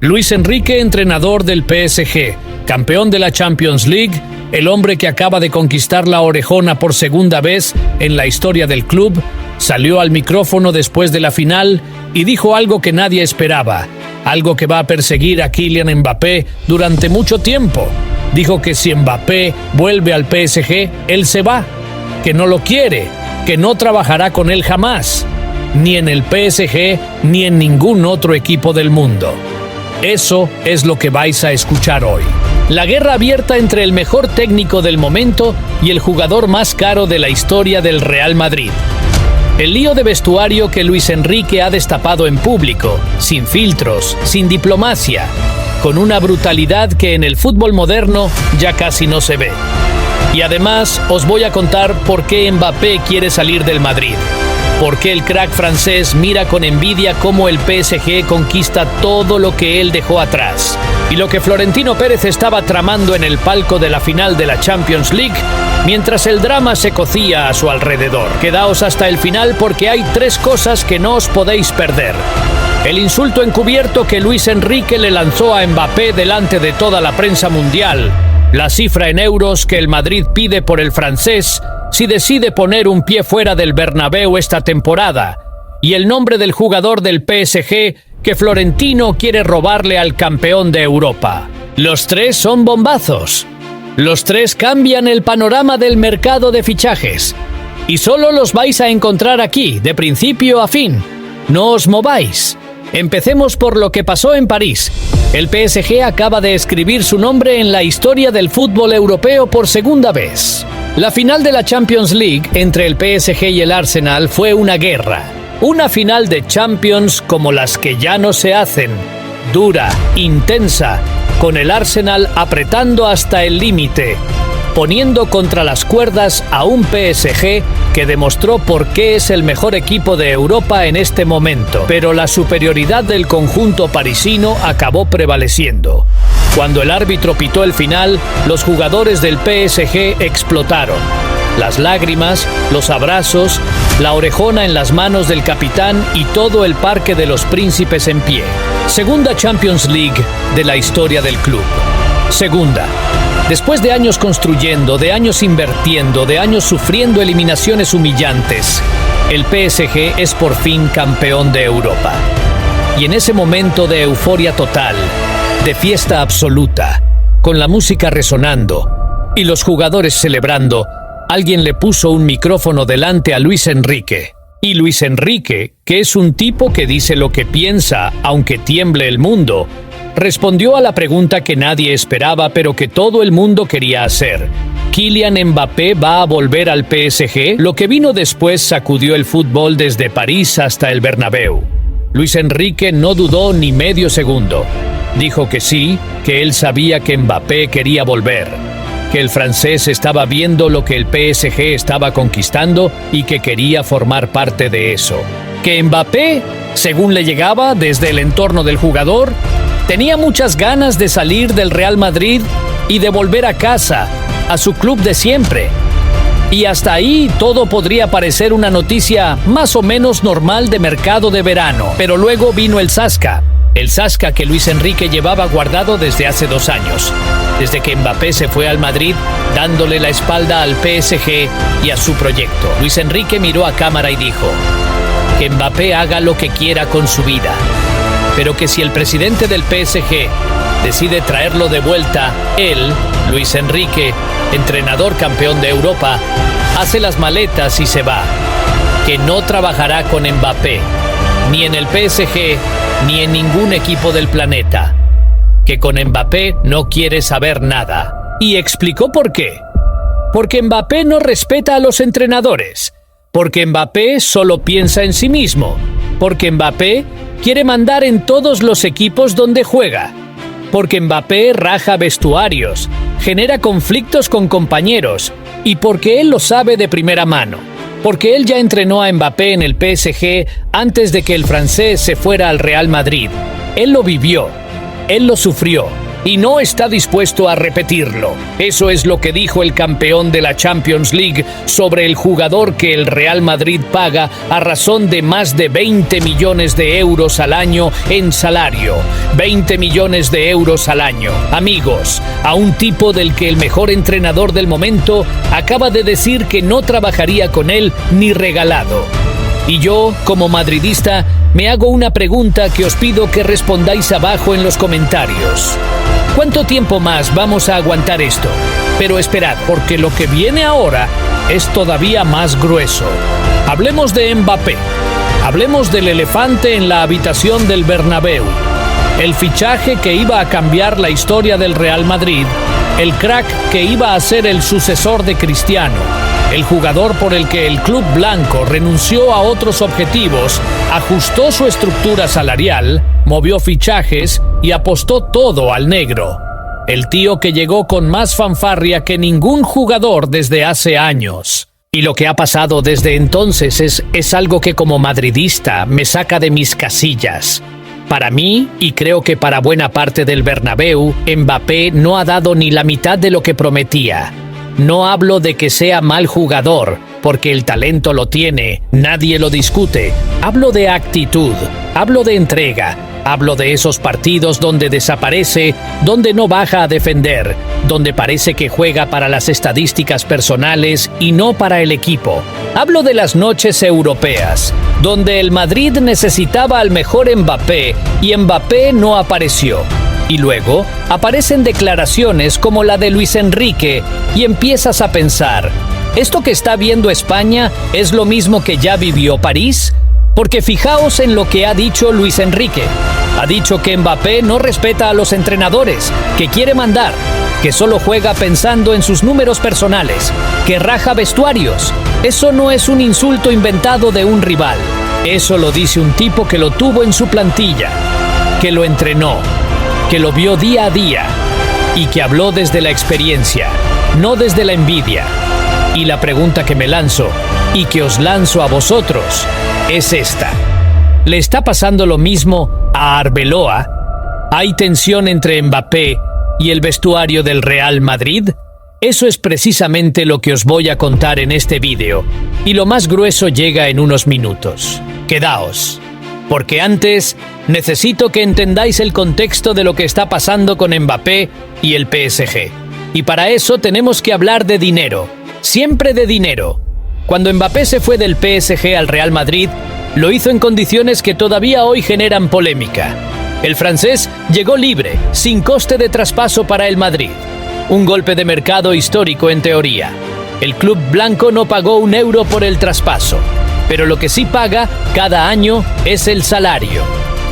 Luis Enrique, entrenador del PSG, campeón de la Champions League, el hombre que acaba de conquistar la orejona por segunda vez en la historia del club, salió al micrófono después de la final y dijo algo que nadie esperaba, algo que va a perseguir a Kylian Mbappé durante mucho tiempo. Dijo que si Mbappé vuelve al PSG, él se va, que no lo quiere, que no trabajará con él jamás, ni en el PSG ni en ningún otro equipo del mundo. Eso es lo que vais a escuchar hoy. La guerra abierta entre el mejor técnico del momento y el jugador más caro de la historia del Real Madrid. El lío de vestuario que Luis Enrique ha destapado en público, sin filtros, sin diplomacia, con una brutalidad que en el fútbol moderno ya casi no se ve. Y además os voy a contar por qué Mbappé quiere salir del Madrid. Por qué el crack francés mira con envidia cómo el PSG conquista todo lo que él dejó atrás. Y lo que Florentino Pérez estaba tramando en el palco de la final de la Champions League, mientras el drama se cocía a su alrededor. Quedaos hasta el final porque hay 3 cosas que no os podéis perder. El insulto encubierto que Luis Enrique le lanzó a Mbappé delante de toda la prensa mundial. La cifra en euros que el Madrid pide por el francés si decide poner un pie fuera del Bernabéu esta temporada, y el nombre del jugador del PSG que Florentino quiere robarle al campeón de Europa. Los 3 son bombazos. Los 3 cambian el panorama del mercado de fichajes. Y solo los vais a encontrar aquí, de principio a fin. No os mováis. Empecemos por lo que pasó en París. El PSG acaba de escribir su nombre en la historia del fútbol europeo por segunda vez. La final de la Champions League entre el PSG y el Arsenal fue una guerra. Una final de Champions como las que ya no se hacen. Dura, intensa, con el Arsenal apretando hasta el límite, poniendo contra las cuerdas a un PSG que demostró por qué es el mejor equipo de Europa en este momento. Pero la superioridad del conjunto parisino acabó prevaleciendo. Cuando el árbitro pitó el final, los jugadores del PSG explotaron. Las lágrimas, los abrazos, la orejona en las manos del capitán y todo el Parque de los Príncipes en pie. Segunda Champions League de la historia del club. Segunda. Después de años construyendo, de años invirtiendo, de años sufriendo eliminaciones humillantes, el PSG es por fin campeón de Europa. Y en ese momento de euforia total, de fiesta absoluta, con la música resonando y los jugadores celebrando, alguien le puso un micrófono delante a Luis Enrique. Y Luis Enrique, que es un tipo que dice lo que piensa, aunque tiemble el mundo, respondió a la pregunta que nadie esperaba, pero que todo el mundo quería hacer. ¿Kylian Mbappé va a volver al PSG? Lo que vino después sacudió el fútbol desde París hasta el Bernabéu. Luis Enrique no dudó ni medio segundo. Dijo que sí, que él sabía que Mbappé quería volver, que el francés estaba viendo lo que el PSG estaba conquistando y que quería formar parte de eso. Que Mbappé, según le llegaba desde el entorno del jugador, tenía muchas ganas de salir del Real Madrid y de volver a casa, a su club de siempre. Y hasta ahí todo podría parecer una noticia más o menos normal de mercado de verano. Pero luego vino el zasca. El zasca que Luis Enrique llevaba guardado desde hace 2 años. Desde que Mbappé se fue al Madrid, dándole la espalda al PSG y a su proyecto. Luis Enrique miró a cámara y dijo: que Mbappé haga lo que quiera con su vida, pero que si el presidente del PSG decide traerlo de vuelta, él, Luis Enrique, entrenador campeón de Europa, hace las maletas y se va. Que no trabajará con Mbappé, ni en el PSG, ni en ningún equipo del planeta. Que con Mbappé no quiere saber nada. Y explicó por qué. Porque Mbappé no respeta a los entrenadores. Porque Mbappé solo piensa en sí mismo. Porque Mbappé quiere mandar en todos los equipos donde juega. Porque Mbappé raja vestuarios, genera conflictos con compañeros. Y porque él lo sabe de primera mano. Porque él ya entrenó a Mbappé en el PSG antes de que el francés se fuera al Real Madrid. Él lo vivió, él lo sufrió, y no está dispuesto a repetirlo. Eso es lo que dijo el campeón de la Champions League sobre el jugador que el Real Madrid paga a razón de más de 20 millones de euros al año en salario. 20 millones de euros al año. Amigos, a un tipo del que el mejor entrenador del momento acaba de decir que no trabajaría con él ni regalado. Y yo, como madridista, me hago una pregunta que os pido que respondáis abajo en los comentarios. ¿Cuánto tiempo más vamos a aguantar esto? Pero esperad, porque lo que viene ahora es todavía más grueso. Hablemos de Mbappé. Hablemos del elefante en la habitación del Bernabéu. El fichaje que iba a cambiar la historia del Real Madrid. El crack que iba a ser el sucesor de Cristiano. El jugador por el que el club blanco renunció a otros objetivos, ajustó su estructura salarial, movió fichajes y apostó todo al negro. El tío que llegó con más fanfarria que ningún jugador desde hace años. Y lo que ha pasado desde entonces es algo que como madridista me saca de mis casillas. Para mí, y creo que para buena parte del Bernabéu, Mbappé no ha dado ni la mitad de lo que prometía. No hablo de que sea mal jugador, porque el talento lo tiene, nadie lo discute. Hablo de actitud, hablo de entrega, hablo de esos partidos donde desaparece, donde no baja a defender, donde parece que juega para las estadísticas personales y no para el equipo. Hablo de las noches europeas, donde el Madrid necesitaba al mejor Mbappé y Mbappé no apareció. Y luego aparecen declaraciones como la de Luis Enrique y empiezas a pensar, ¿esto que está viendo España es lo mismo que ya vivió París? Porque fijaos en lo que ha dicho Luis Enrique. Ha dicho que Mbappé no respeta a los entrenadores, que quiere mandar, que solo juega pensando en sus números personales, que raja vestuarios. Eso no es un insulto inventado de un rival. Eso lo dice un tipo que lo tuvo en su plantilla, que lo entrenó, que lo vio día a día y que habló desde la experiencia, no desde la envidia. Y la pregunta que me lanzo, y que os lanzo a vosotros, es esta. ¿Le está pasando lo mismo a Arbeloa? ¿Hay tensión entre Mbappé y el vestuario del Real Madrid? Eso es precisamente lo que os voy a contar en este vídeo, y lo más grueso llega en unos minutos. Quedaos. Porque antes necesito que entendáis el contexto de lo que está pasando con Mbappé y el PSG. Y para eso tenemos que hablar de dinero, siempre de dinero. Cuando Mbappé se fue del PSG al Real Madrid, lo hizo en condiciones que todavía hoy generan polémica. El francés llegó libre, sin coste de traspaso para el Madrid. Un golpe de mercado histórico en teoría. El club blanco no pagó un euro por el traspaso. Pero lo que sí paga cada año es el salario.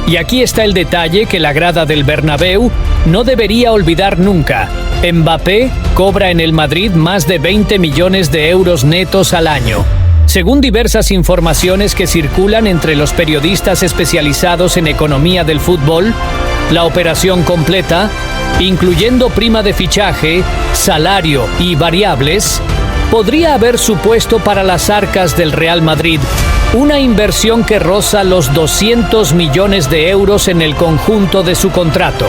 Y aquí está el detalle que la grada del Bernabéu no debería olvidar nunca. Mbappé cobra en el Madrid más de 20 millones de euros netos al año. Según diversas informaciones que circulan entre los periodistas especializados en economía del fútbol, la operación completa, incluyendo prima de fichaje, salario y variables, podría haber supuesto para las arcas del Real Madrid una inversión que roza los 200 millones de euros en el conjunto de su contrato.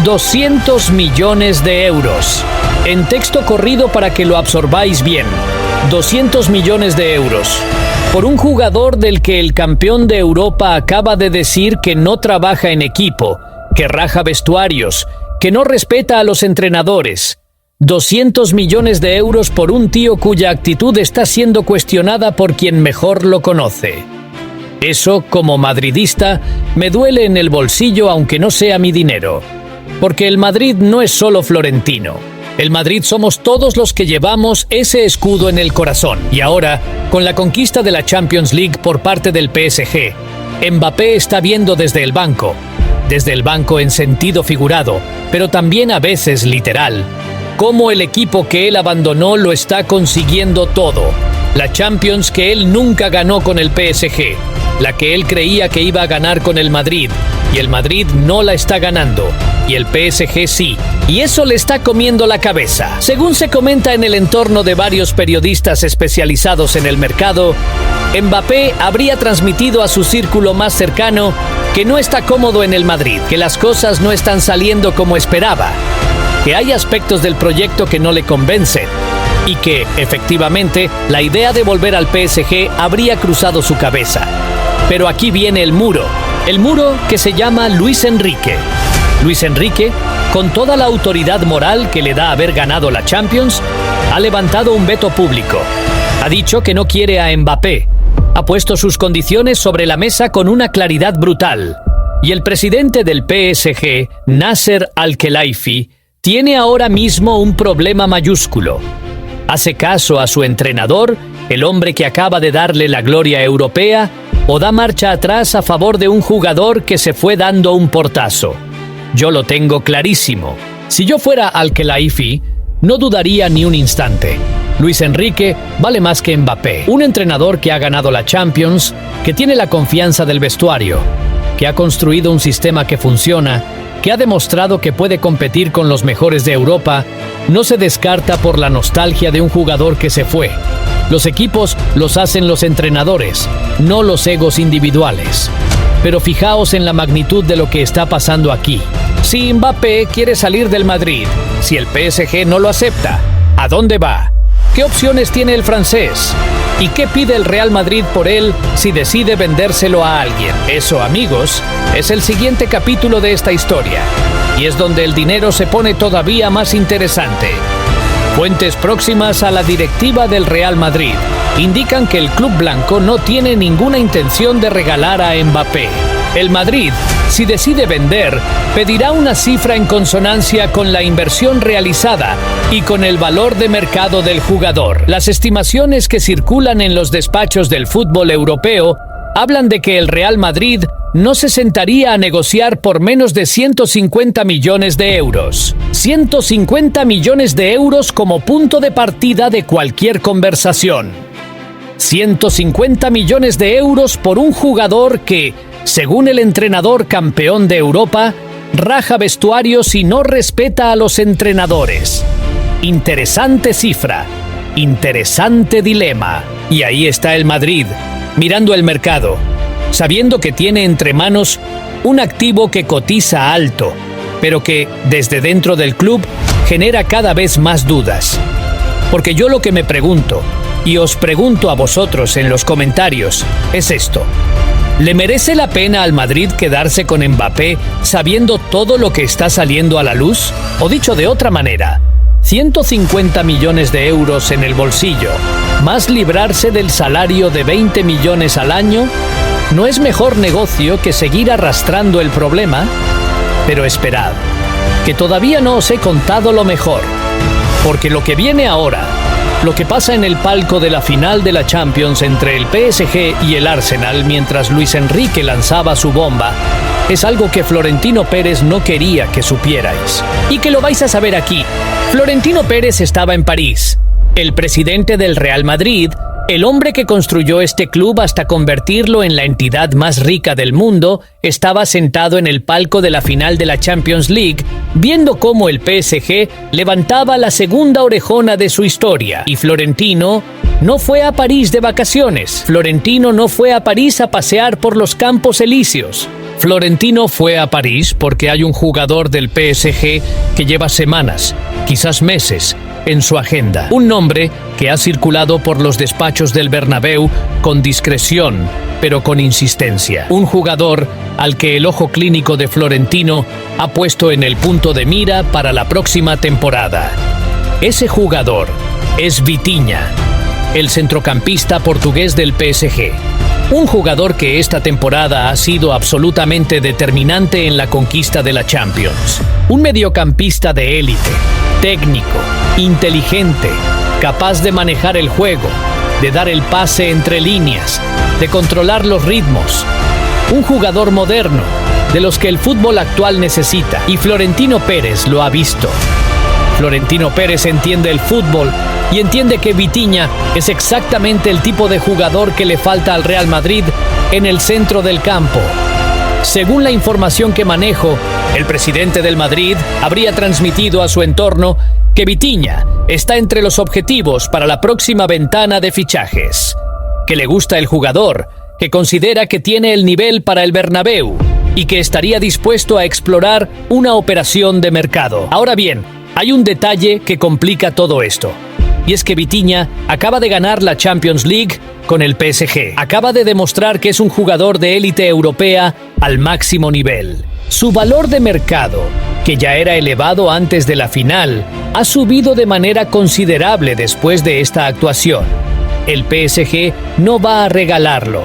200 millones de euros. En texto corrido para que lo absorbáis bien. 200 millones de euros. Por un jugador del que el campeón de Europa acaba de decir que no trabaja en equipo, que raja vestuarios, que no respeta a los entrenadores. 200 millones de euros por un tío cuya actitud está siendo cuestionada por quien mejor lo conoce. Eso, como madridista, me duele en el bolsillo aunque no sea mi dinero. Porque el Madrid no es solo Florentino. El Madrid somos todos los que llevamos ese escudo en el corazón. Y ahora, con la conquista de la Champions League por parte del PSG, Mbappé está viendo desde el banco en sentido figurado, pero también a veces literal, cómo el equipo que él abandonó lo está consiguiendo todo. La Champions que él nunca ganó con el PSG, la que él creía que iba a ganar con el Madrid, y el Madrid no la está ganando, y el PSG sí, y eso le está comiendo la cabeza. Según se comenta en el entorno de varios periodistas especializados en el mercado, Mbappé habría transmitido a su círculo más cercano que no está cómodo en el Madrid, que las cosas no están saliendo como esperaba, que hay aspectos del proyecto que no le convencen y que, efectivamente, la idea de volver al PSG habría cruzado su cabeza. Pero aquí viene el muro que se llama Luis Enrique. Luis Enrique, con toda la autoridad moral que le da haber ganado la Champions, ha levantado un veto público. Ha dicho que no quiere a Mbappé. Ha puesto sus condiciones sobre la mesa con una claridad brutal. Y el presidente del PSG, Nasser Al-Khelaifi, tiene ahora mismo un problema mayúsculo. ¿Hace caso a su entrenador, el hombre que acaba de darle la gloria europea, o da marcha atrás a favor de un jugador que se fue dando un portazo? Yo lo tengo clarísimo. Si yo fuera Al-Khelaifi, no dudaría ni un instante. Luis Enrique vale más que Mbappé. Un entrenador que ha ganado la Champions, que tiene la confianza del vestuario, que ha construido un sistema que funciona, que ha demostrado que puede competir con los mejores de Europa, no se descarta por la nostalgia de un jugador que se fue. Los equipos los hacen los entrenadores, no los egos individuales. Pero fijaos en la magnitud de lo que está pasando aquí. Si Mbappé quiere salir del Madrid, si el PSG no lo acepta, ¿a dónde va? ¿Qué opciones tiene el francés? ¿Y qué pide el Real Madrid por él si decide vendérselo a alguien? Eso, amigos, es el siguiente capítulo de esta historia. Y es donde el dinero se pone todavía más interesante. Fuentes próximas a la directiva del Real Madrid indican que el club blanco no tiene ninguna intención de regalar a Mbappé. El Madrid, si decide vender, pedirá una cifra en consonancia con la inversión realizada y con el valor de mercado del jugador. Las estimaciones que circulan en los despachos del fútbol europeo hablan de que el Real Madrid no se sentaría a negociar por menos de 150 millones de euros. 150 millones de euros como punto de partida de cualquier conversación. 150 millones de euros por un jugador que, según el entrenador campeón de Europa, raja vestuarios y no respeta a los entrenadores. Interesante cifra, interesante dilema. Y ahí está el Madrid, mirando el mercado, sabiendo que tiene entre manos un activo que cotiza alto, pero que, desde dentro del club, genera cada vez más dudas. Porque yo lo que me pregunto, y os pregunto a vosotros en los comentarios, es esto: ¿le merece la pena al Madrid quedarse con Mbappé sabiendo todo lo que está saliendo a la luz? O dicho de otra manera, 150 millones de euros en el bolsillo, más librarse del salario de 20 millones al año, ¿no es mejor negocio que seguir arrastrando el problema? Pero esperad, que todavía no os he contado lo mejor, porque lo que viene ahora, lo que pasa en el palco de la final de la Champions entre el PSG y el Arsenal mientras Luis Enrique lanzaba su bomba, es algo que Florentino Pérez no quería que supierais. Y que lo vais a saber aquí. Florentino Pérez estaba en París. El presidente del Real Madrid, el hombre que construyó este club hasta convertirlo en la entidad más rica del mundo, estaba sentado en el palco de la final de la Champions League, viendo cómo el PSG levantaba la segunda orejona de su historia. Y Florentino no fue a París de vacaciones. Florentino no fue a París a pasear por los Campos Elíseos. Florentino fue a París porque hay un jugador del PSG que lleva semanas, quizás meses, en su agenda. Un nombre que ha circulado por los despachos del Bernabéu con discreción, pero con insistencia. Un jugador al que el ojo clínico de Florentino ha puesto en el punto de mira para la próxima temporada. Ese jugador es Vitinha, el centrocampista portugués del PSG. Un jugador que esta temporada ha sido absolutamente determinante en la conquista de la Champions. Un mediocampista de élite, técnico, inteligente, capaz de manejar el juego, de dar el pase entre líneas, de controlar los ritmos. Un jugador moderno, de los que el fútbol actual necesita. Y Florentino Pérez lo ha visto. Florentino Pérez entiende el fútbol y entiende que Vitinha es exactamente el tipo de jugador que le falta al Real Madrid en el centro del campo. Según la información que manejo, el presidente del Madrid habría transmitido a su entorno que Vitinha está entre los objetivos para la próxima ventana de fichajes. que le gusta el jugador, que considera que tiene el nivel para el Bernabéu y que estaría dispuesto a explorar una operación de mercado. Ahora bien, hay un detalle que complica todo esto, y es que Vitinha acaba de ganar la Champions League con el PSG. Acaba de demostrar que es un jugador de élite europea al máximo nivel. Su valor de mercado, que ya era elevado antes de la final, ha subido de manera considerable después de esta actuación. El PSG no va a regalarlo.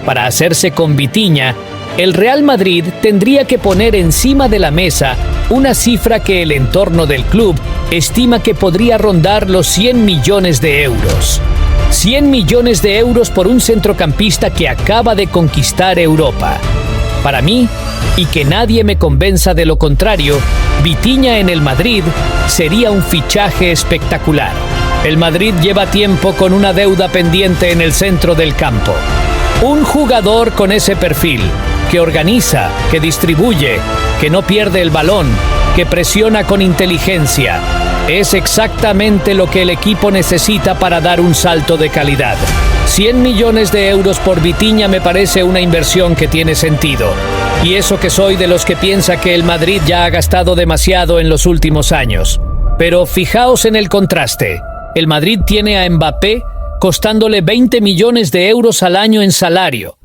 Para hacerse con Vitinha, el Real Madrid tendría que poner encima de la mesa una cifra que el entorno del club estima que podría rondar los 100 millones de euros. 100 millones de euros por un centrocampista que acaba de conquistar Europa. Para mí, y que nadie me convenza de lo contrario, Vitinha en el Madrid sería un fichaje espectacular. El Madrid lleva tiempo con una deuda pendiente en el centro del campo. Un jugador con ese perfil, que organiza, que distribuye, que no pierde el balón, que presiona con inteligencia, es exactamente lo que el equipo necesita para dar un salto de calidad. 100 millones de euros por Vitinha me parece una inversión que tiene sentido. Y eso que soy de los que piensa que el Madrid ya ha gastado demasiado en los últimos años. Pero fijaos en el contraste. El Madrid tiene a Mbappé costándole 20 millones de euros al año en salario,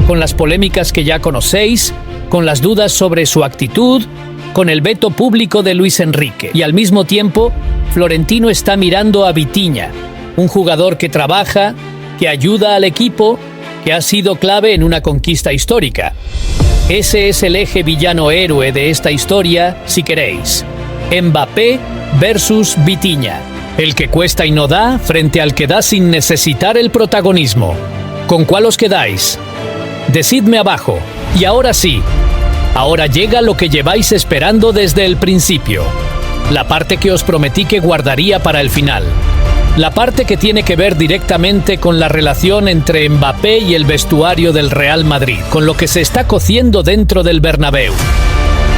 con las polémicas que ya conocéis, con las dudas sobre su actitud, con el veto público de Luis Enrique. Y al mismo tiempo, Florentino está mirando a Vitinha, un jugador que trabaja, que ayuda al equipo, que ha sido clave en una conquista histórica. Ese es el eje villano-héroe de esta historia, si queréis. Mbappé versus Vitinha. El que cuesta y no da frente al que da sin necesitar el protagonismo. ¿Con cuál os quedáis? Decidme abajo. Y ahora sí, ahora llega lo que lleváis esperando desde el principio. La parte que os prometí que guardaría para el final. La parte que tiene que ver directamente con la relación entre Mbappé y el vestuario del Real Madrid, con lo que se está cociendo dentro del Bernabéu.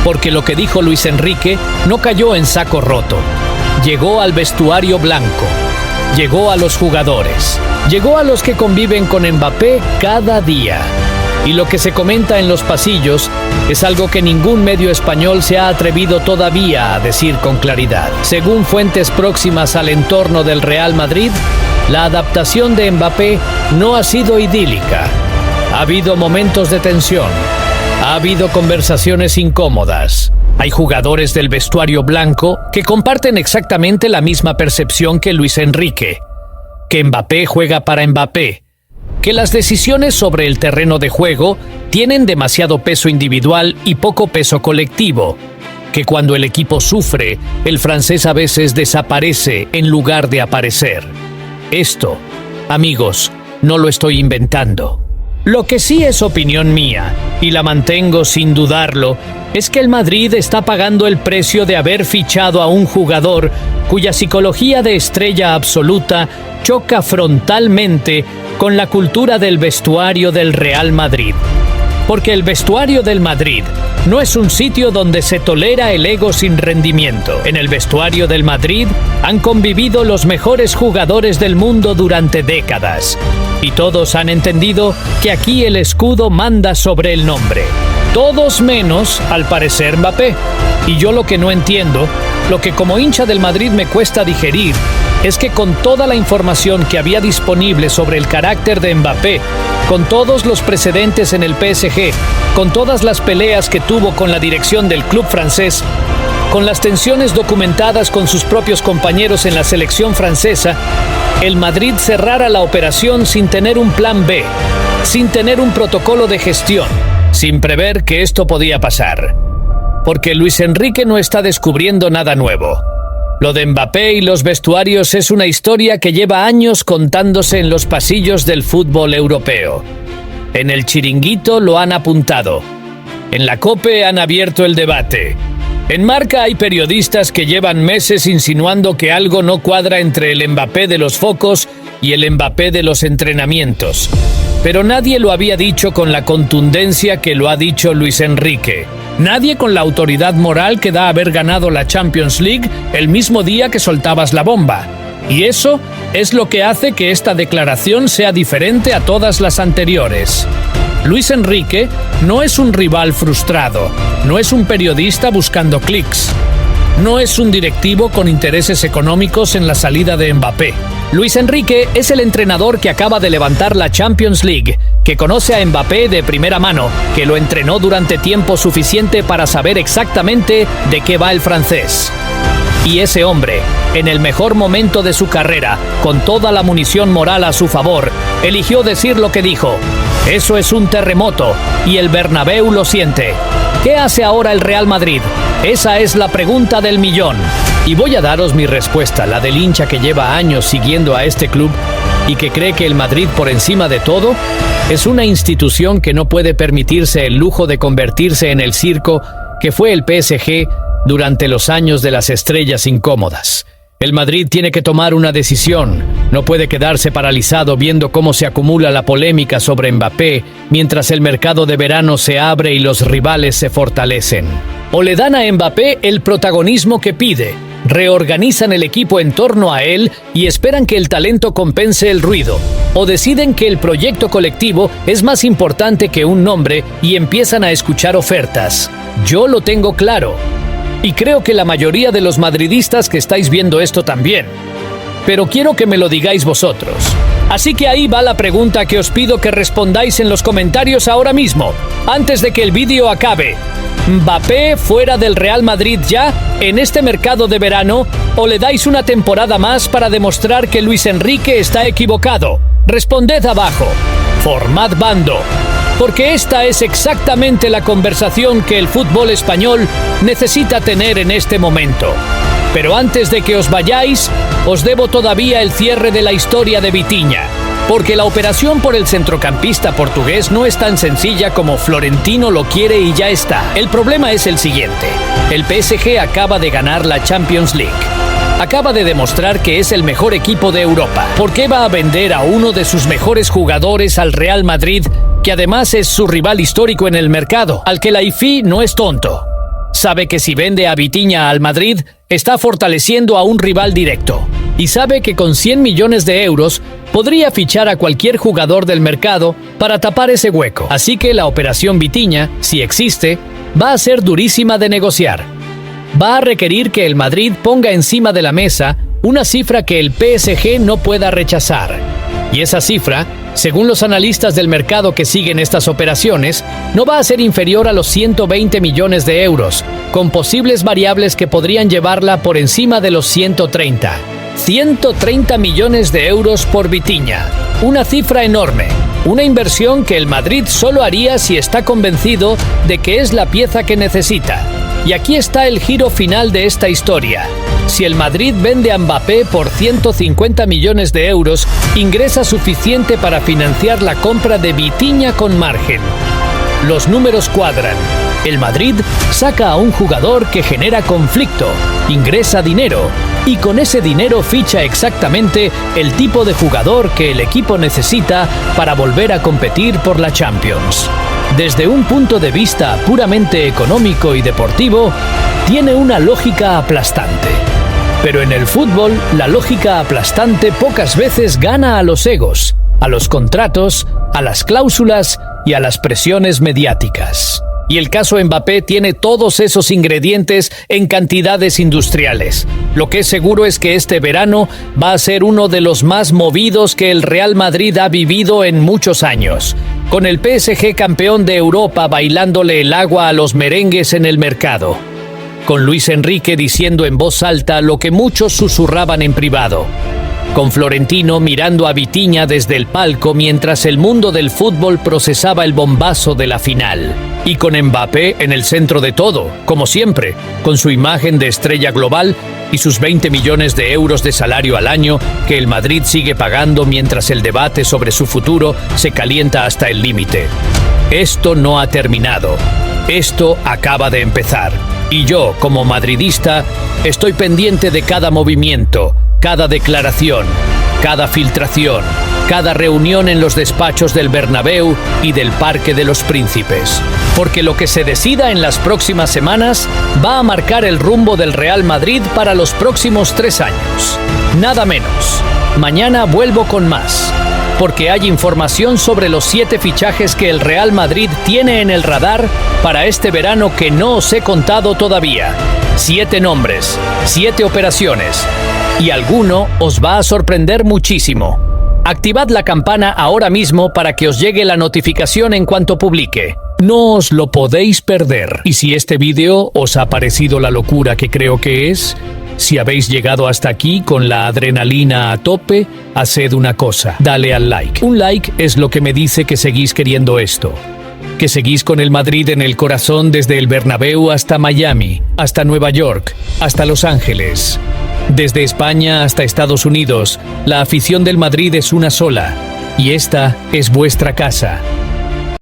Porque lo que dijo Luis Enrique no cayó en saco roto. Llegó al vestuario blanco, llegó a los jugadores, llegó a los que conviven con Mbappé cada día. Y lo que se comenta en los pasillos es algo que ningún medio español se ha atrevido todavía a decir con claridad. Según fuentes próximas al entorno del Real Madrid, la adaptación de Mbappé no ha sido idílica. Ha habido momentos de tensión, ha habido conversaciones incómodas. Hay jugadores del vestuario blanco que comparten exactamente la misma percepción que Luis Enrique, que Mbappé juega para Mbappé, que las decisiones sobre el terreno de juego tienen demasiado peso individual y poco peso colectivo, que cuando el equipo sufre, el francés a veces desaparece en lugar de aparecer. Esto, amigos, no lo estoy inventando. Lo que sí es opinión mía, y la mantengo sin dudarlo, es que el Madrid está pagando el precio de haber fichado a un jugador cuya psicología de estrella absoluta choca frontalmente con la cultura del vestuario del Real Madrid. Porque el vestuario del Madrid no es un sitio donde se tolera el ego sin rendimiento. En el vestuario del Madrid han convivido los mejores jugadores del mundo durante décadas. Y todos han entendido que aquí el escudo manda sobre el nombre. Todos menos, al parecer, Mbappé. Y yo lo que no entiendo, lo que como hincha del Madrid me cuesta digerir, es que con toda la información que había disponible sobre el carácter de Mbappé, con todos los precedentes en el PSG, con todas las peleas que tuvo con la dirección del club francés, con las tensiones documentadas con sus propios compañeros en la selección francesa, el Madrid cerrara la operación sin tener un plan B, sin tener un protocolo de gestión, sin prever que esto podía pasar. Porque Luis Enrique no está descubriendo nada nuevo. Lo de Mbappé y los vestuarios es una historia que lleva años contándose en los pasillos del fútbol europeo. En el Chiringuito lo han apuntado. En la COPE han abierto el debate. En Marca hay periodistas que llevan meses insinuando que algo no cuadra entre el Mbappé de los focos y el Mbappé de los entrenamientos. Pero nadie lo había dicho con la contundencia que lo ha dicho Luis Enrique. Nadie con la autoridad moral que da haber ganado la Champions League el mismo día que soltabas la bomba. Y eso Es lo que hace que esta declaración sea diferente a todas las anteriores. Luis Enrique no es un rival frustrado, no es un periodista buscando clics, no es un directivo con intereses económicos en la salida de Mbappé. Luis Enrique es el entrenador que acaba de levantar la Champions League, que conoce a Mbappé de primera mano, que lo entrenó durante tiempo suficiente para saber exactamente de qué va el francés. Y ese hombre, en el mejor momento de su carrera, con toda la munición moral a su favor, eligió decir lo que dijo. Eso es un terremoto, y el Bernabéu lo siente. ¿Qué hace ahora el Real Madrid? Esa es la pregunta del millón. Y voy a daros mi respuesta, la del hincha que lleva años siguiendo a este club y que cree que el Madrid, por encima de todo, es una institución que no puede permitirse el lujo de convertirse en el circo que fue el PSG durante los años de las estrellas incómodas. El Madrid tiene que tomar una decisión. No puede quedarse paralizado viendo cómo se acumula la polémica sobre Mbappé mientras el mercado de verano se abre y los rivales se fortalecen. O le dan a Mbappé el protagonismo que pide, reorganizan el equipo en torno a él y esperan que el talento compense el ruido. O deciden que el proyecto colectivo es más importante que un nombre y empiezan a escuchar ofertas. Yo lo tengo claro. Y creo que la mayoría de los madridistas que estáis viendo esto también. Pero quiero que me lo digáis vosotros. Así que ahí va la pregunta que os pido que respondáis en los comentarios ahora mismo, antes de que el vídeo acabe. ¿Mbappé fuera del Real Madrid ya, en este mercado de verano, o le dais una temporada más para demostrar que Luis Enrique está equivocado? Responded abajo. Formad bando. Porque esta es exactamente la conversación que el fútbol español necesita tener en este momento. Pero antes de que os vayáis, os debo todavía el cierre de la historia de Vitinha. Porque la operación por el centrocampista portugués no es tan sencilla como Florentino lo quiere y ya está. El problema es el siguiente. El PSG acaba de ganar la Champions League. Acaba de demostrar que es el mejor equipo de Europa. ¿Por qué va a vender a uno de sus mejores jugadores al Real Madrid, que además es su rival histórico en el mercado? Al que la IFI no es tonto. Sabe que si vende a Vitinha al Madrid, está fortaleciendo a un rival directo. Y sabe que con 100 millones de euros podría fichar a cualquier jugador del mercado para tapar ese hueco. Así que la operación Vitinha, si existe, va a ser durísima de negociar. Va a requerir que el Madrid ponga encima de la mesa una cifra que el PSG no pueda rechazar. Y esa cifra, según los analistas del mercado que siguen estas operaciones, no va a ser inferior a los 120 millones de euros, con posibles variables que podrían llevarla por encima de los 130. 130 millones de euros por Vitinha. Una cifra enorme. Una inversión que el Madrid solo haría si está convencido de que es la pieza que necesita. Y aquí está el giro final de esta historia. Si el Madrid vende a Mbappé por 150 millones de euros, ingresa suficiente para financiar la compra de Vitinha con margen. Los números cuadran. El Madrid saca a un jugador que genera conflicto, ingresa dinero, y con ese dinero ficha exactamente el tipo de jugador que el equipo necesita para volver a competir por la Champions. Desde un punto de vista puramente económico y deportivo, tiene una lógica aplastante. Pero en el fútbol, la lógica aplastante pocas veces gana a los egos, a los contratos, a las cláusulas y a las presiones mediáticas. Y el caso Mbappé tiene todos esos ingredientes en cantidades industriales. Lo que es seguro es que este verano va a ser uno de los más movidos que el Real Madrid ha vivido en muchos años, con el PSG campeón de Europa bailándole el agua a los merengues en el mercado, con Luis Enrique diciendo en voz alta lo que muchos susurraban en privado, con Florentino mirando a Vitinha desde el palco mientras el mundo del fútbol procesaba el bombazo de la final. Y con Mbappé en el centro de todo, como siempre, con su imagen de estrella global y sus 20 millones de euros de salario al año que el Madrid sigue pagando mientras el debate sobre su futuro se calienta hasta el límite. Esto no ha terminado. Esto acaba de empezar. Y yo, como madridista, estoy pendiente de cada movimiento, cada declaración, cada filtración, cada reunión en los despachos del Bernabéu y del Parque de los Príncipes. Porque lo que se decida en las próximas semanas va a marcar el rumbo del Real Madrid para los próximos 3 años. Nada menos. Mañana vuelvo con más, porque hay información sobre los 7 fichajes que el Real Madrid tiene en el radar para este verano que no os he contado todavía. 7 nombres, 7 operaciones, y alguno os va a sorprender muchísimo. Activad la campana ahora mismo para que os llegue la notificación en cuanto publique. No os lo podéis perder. Y si este vídeo os ha parecido la locura que creo que es, si habéis llegado hasta aquí con la adrenalina a tope, haced una cosa: dale al like. Un like es lo que me dice que seguís queriendo esto. Que seguís con el Madrid en el corazón desde el Bernabéu hasta Miami, hasta Nueva York, hasta Los Ángeles. Desde España hasta Estados Unidos, la afición del Madrid es una sola, y esta es vuestra casa.